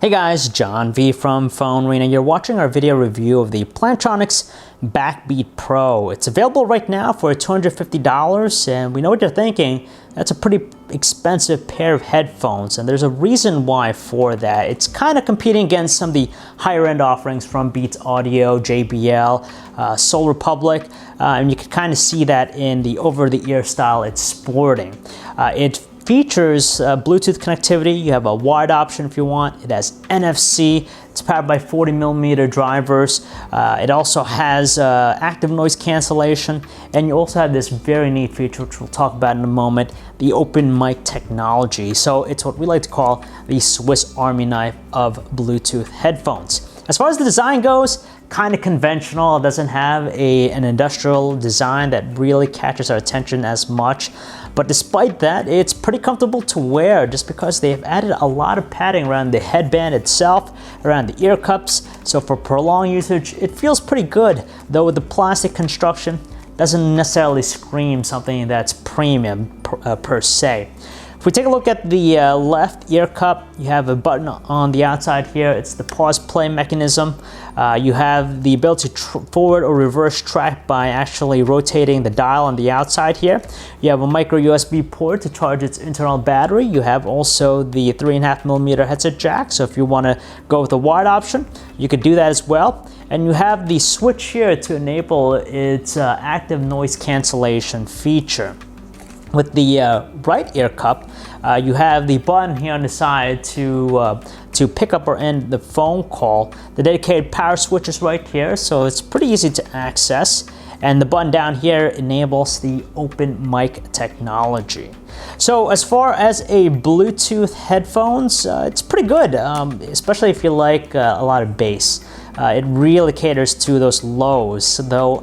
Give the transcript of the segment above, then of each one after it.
Hey guys, John V from PhoneArena. You're watching our video review of the Plantronics Backbeat Pro. It's available right now for $250, and we know what you're thinking. That's a pretty expensive pair of headphones, and there's a reason why for that. It's kind of competing against some of the higher-end offerings from Beats Audio, JBL, Soul Republic, and you can kind of see that in the over-the-ear style it's sporting. It features Bluetooth connectivity. You have a wired option if you want. It has NFC. It's powered by 40mm drivers. It also has active noise cancellation, and you also have this very neat feature, which we'll talk about in a moment, the open mic technology. So it's what we like to call the Swiss Army knife of Bluetooth headphones. As far as the design goes, kind of conventional. It doesn't have an industrial design that really catches our attention as much. But despite that, it's pretty comfortable to wear just because they've added a lot of padding around the headband itself, around the ear cups. So for prolonged usage, it feels pretty good, though with the plastic construction, doesn't necessarily scream something that's premium per se. If we take a look at the left ear cup, you have a button on the outside here. It's the pause play mechanism. You have the ability to forward or reverse track by actually rotating the dial on the outside here. You have a micro USB port to charge its internal battery. You have also the 3.5mm headset jack. So if you want to go with the wired option, you could do that as well. And you have the switch here to enable its active noise cancellation feature. With the right ear cup, you have the button here on the side to pick up or end the phone call. The dedicated power switch is right here, so it's pretty easy to access. And the button down here enables the open mic technology. So as far as a Bluetooth headphones, it's pretty good, especially if you like a lot of bass. It really caters to those lows, though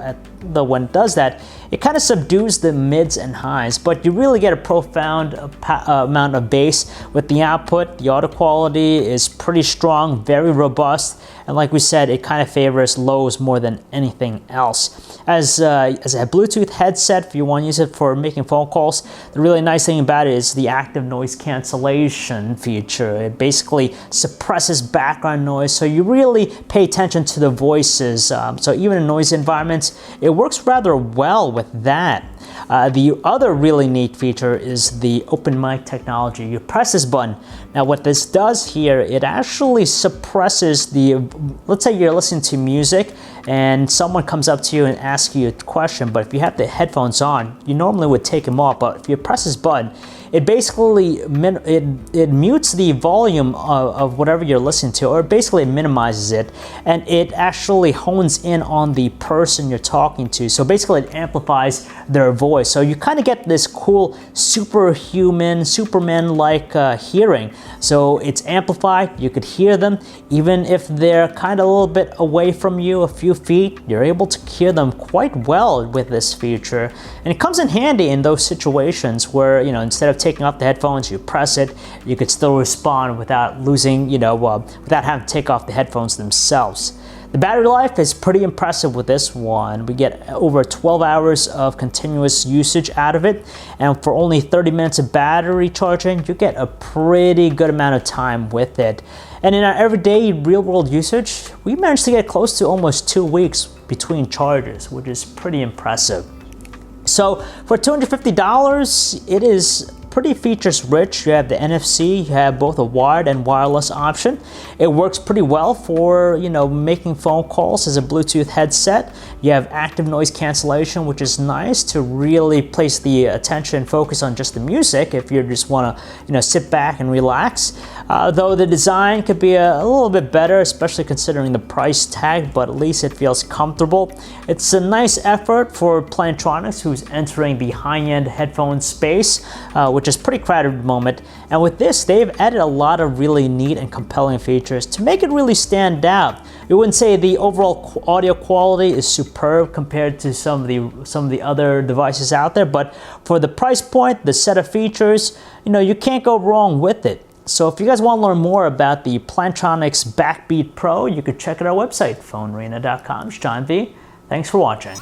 when it does that, it kind of subdues the mids and highs, but you really get a profound amount of bass with the output. The audio quality is pretty strong, very robust, and like we said, it kind of favors lows more than anything else. As a Bluetooth headset, if you want to use it for making phone calls, the really nice thing about it is the active noise cancellation feature. It basically suppresses background noise, so you really pay attention to the voices. So even in noisy environments, it works rather well with that. The other really neat feature is the open mic technology. You press this button. Now what this does here, it actually suppresses let's say you're listening to music and someone comes up to you and asks you a question, but if you have the headphones on, you normally would take them off, but if you press this button, it basically it mutes the volume of whatever you're listening to, or basically minimizes it, and it actually hones in on the person you're talking to. So basically it amplifies their voice. So you kind of get this cool superhuman, Superman-like hearing. So it's amplified, you could hear them, even if they're kind of a little bit away from you, a few feet, you're able to hear them quite well with this feature. And it comes in handy in those situations where, instead of taking off the headphones, you press it, you could still respond without losing, without having to take off the headphones themselves. The battery life is pretty impressive with this one. We get over 12 hours of continuous usage out of it, and for only 30 minutes of battery charging, you get a pretty good amount of time with it. And in our everyday real-world usage, we managed to get close to almost 2 weeks between charges, which is pretty impressive. So for $250, it is pretty features rich. You have the NFC, you have both a wired and wireless option. It works pretty well for, making phone calls as a Bluetooth headset. You have active noise cancellation, which is nice to really place the attention and focus on just the music if you just want to, sit back and relax. Though the design could be a little bit better, especially considering the price tag, but at least it feels comfortable. It's a nice effort for Plantronics, who's entering the high-end headphone space, which is pretty crowded at the moment. And with this, they've added a lot of really neat and compelling features to make it really stand out. We wouldn't say the overall audio quality is superb compared to some of the other devices out there, but for the price point, the set of features, you can't go wrong with it. So if you guys want to learn more about the Plantronics Backbeat Pro, you could check out our website, phonearena.com. It's John V. Thanks for watching.